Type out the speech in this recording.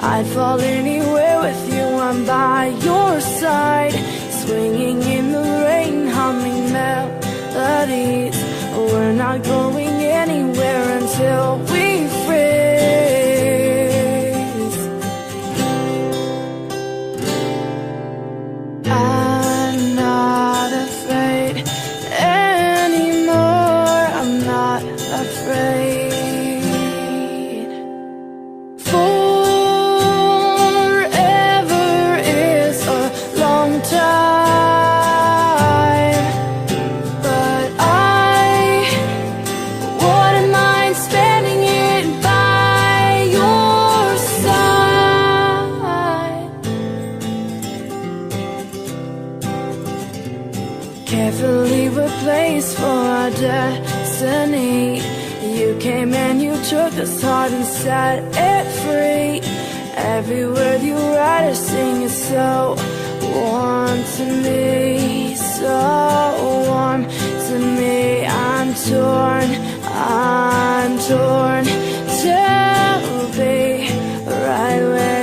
I'd fall anywhere with you, I'm by your side, swinging in the rain, humming melodies. We're not going anywhere until we freeze. I'm not afraid anymore, I'm not afraid. Carefully replaced for our destiny. You came and you took this heart and set it free. Every word you write or sing is so warm to me, so warm to me. I'm torn to be right where